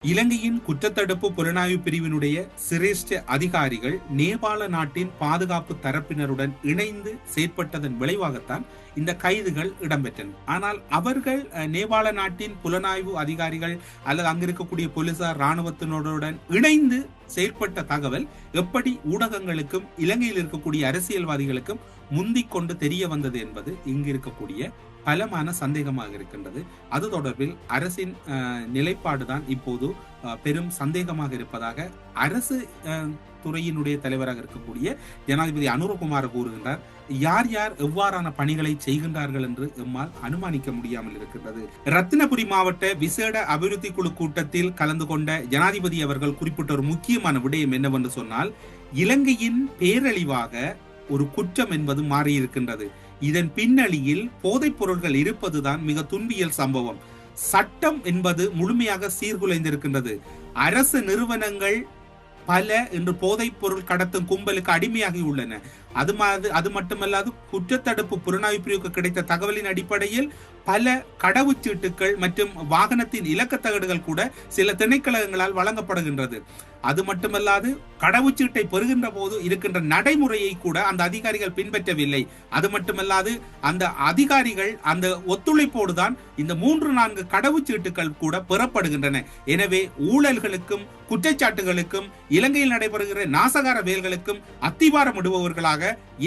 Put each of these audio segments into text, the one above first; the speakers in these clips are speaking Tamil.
இலங்கையின் குற்றத்தடுப்பு புலனாய்வு பிரிவினுடைய சிரேஷ்ட அதிகாரிகள் நேபாள நாட்டின் பாதுகாப்பு தரப்பினருடன் இணைந்து செயற்பட்டதன் விளைவாகத்தான் இந்த கைதுகள் இடம்பெற்றன. ஆனால் அவர்கள் நேபாள நாட்டின் புலனாய்வு அதிகாரிகள் அல்லது அங்கிருக்கக்கூடிய போலீசார் இராணுவத்தினருடன் இணைந்து செயற்பட்ட தகவல் எப்படி ஊடகங்களுக்கும் இலங்கையில் இருக்கக்கூடிய அரசியல்வாதிகளுக்கும் முந்திக் கொண்டு தெரிய வந்தது என்பது இங்கு இருக்கக்கூடிய பலமான சந்தேகமாக இருக்கின்றது. அது தொடர்பில் அரசின் நிலைப்பாடுதான் இப்போது பெரும் சந்தேகமாக இருப்பதாக அரசு துறையினுடைய தலைவராக இருக்கக்கூடிய ஜனாதிபதி அனுரகுமார் கூறுகின்றார். யார் யார் எவ்வாறான பணிகளை செய்கின்றார்கள் என்று எம்மால் அனுமானிக்க முடியாமல் இருக்கின்றது. ரத்தினபுரி மாவட்ட விசேட அபிவிருத்தி குழு கூட்டத்தில் கலந்து கொண்ட ஜனாதிபதி அவர்கள் குறிப்பிட்ட ஒரு முக்கியமான விடயம் என்னவென்று சொன்னால், இலங்கையின் பேரழிவாக ஒரு குற்றம் என்பது மாறியிருக்கின்றது. இதன் பின்னணியில் போதைப் பொருட்கள் இருப்பதுதான் மிக துன்பியல் சம்பவம். சட்டம் என்பது முழுமையாக சீர்குலைந்திருக்கின்றது. அரசு நிறுவனங்கள் பல இன்று போதைப் பொருள் கடத்தும் கும்பலுக்கு அடிமையாகி உள்ளன. அது மட்டுமல்லாது குற்றத்தடுப்பு புலனாய்வு பிரிவுக்கு கிடைத்த தகவலின் அடிப்படையில் பல கடவுச்சீட்டுகள் மற்றும் வாகனத்தின் இலக்கத்தகடுகள் கூட சில திணைக்களங்களால் வழங்கப்படுகின்றது. அது மட்டுமல்லாது கடவுச்சீட்டை பெறுகின்ற போது இருக்கின்ற நடைமுறையை கூட அந்த அதிகாரிகள் பின்பற்றவில்லை. அது மட்டுமல்லாது அந்த அதிகாரிகள் அந்த ஒத்துழைப்போடு தான் இந்த 3-4 கடவுச்சீட்டுகள் கூட பெறப்படுகின்றன. எனவே ஊழல்களுக்கும் குற்றச்சாட்டுகளுக்கும் இலங்கையில் நடைபெறுகிற நாசகார வேல்களுக்கும் அத்திவாரம் இடுபவர்களாக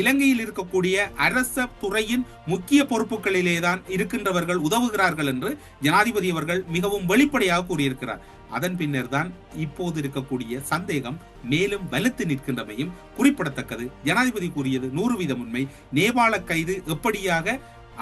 இலங்கையில் இருக்கக்கூடிய அரச துறையின் முக்கிய பொறுப்புகளிலேதான் இருக்கின்றவர்கள் உதவுகிறார்கள் என்று ஜனாதிபதி அவர்கள் மிகவும் வெளிப்படையாக கூறியிருக்கிறார். அதன் பின்னர் தான் இப்போது இருக்கக்கூடிய சந்தேகம் மேலும் வலுத்து நிற்கின்றமையும் குறிப்பிடத்தக்கது. ஜனாதிபதி கூறியது 100% உண்மை. நேபாள கைது எப்படியாக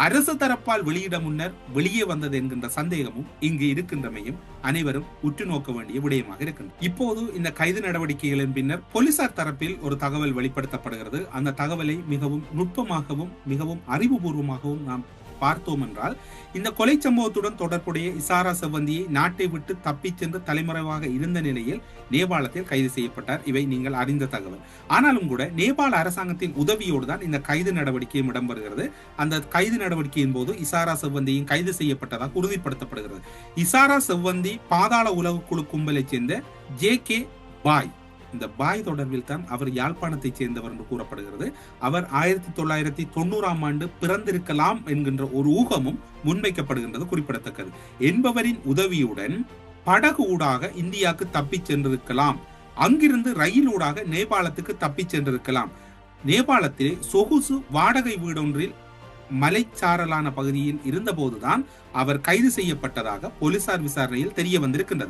அரசு தரப்பால் வெளியிட முன்னர் வெளியே வந்தது என்கின்ற சந்தேகமும் இங்கு இருக்கின்றமையும் அனைவரும் உற்று நோக்க வேண்டிய விடயமாக இருக்கின்றது. இப்போது இந்த கைது நடவடிக்கைகளின் பின்னர் போலீசார் தரப்பில் ஒரு தகவல் வெளிப்படுத்தப்படுகிறது. அந்த தகவலை மிகவும் நுட்பமாகவும் மிகவும் அறிவுபூர்வமாகவும் நாம் பார்த்தோம் என்றால், இந்த கொலை சம்பவத்துடன் தொடர்புடைய இசாரா செவ்வந்தியை நாட்டை விட்டு தப்பிச் சென்று தலைமறைவாக இருந்த நிலையில் நேபாளத்தில் கைது செய்யப்பட்டார். இவை நீங்கள் அறிந்த தகவல். ஆனாலும் கூட நேபாள அரசாங்கத்தின் உதவியோடு தான் இந்த கைது நடவடிக்கையும் இடம்பெறுகிறது. அந்த கைது நடவடிக்கையின் போது இசாரா செவ்வந்தியும் கைது செய்யப்பட்டதாக உறுதிப்படுத்தப்படுகிறது. இசாரா செவ்வந்தி பாதாள உலக குழு கும்பலை சேர்ந்த JK பாய். இந்த பாய் தொடர்பில் தான் அவர் யாழ்ப்பாணத்தை சேர்ந்தவர் என்று கூறப்படுகிறது. அவர் 1990ஆம் ஆண்டு பிறந்திருக்கலாம் என்கின்ற ஒரு ஊகமும் முன்வைக்கப்படுகின்றது குறிப்பிடத்தக்கது. என்பவரின் உதவியுடன் படகு ஊடாக இந்தியாவுக்கு தப்பிச் சென்றிருக்கலாம். அங்கிருந்து ரயில் ஊடாக நேபாளத்துக்கு தப்பிச் சென்றிருக்கலாம். நேபாளத்திலே சொகுசு வாடகை வீடொன்றில் மலைச்சாரலான பகுதியில் இருந்தபோதுதான் அவர் கைது செய்யப்பட்டதாக போலீசார் விசாரணையில் தெரிய வந்திருக்கின்றது.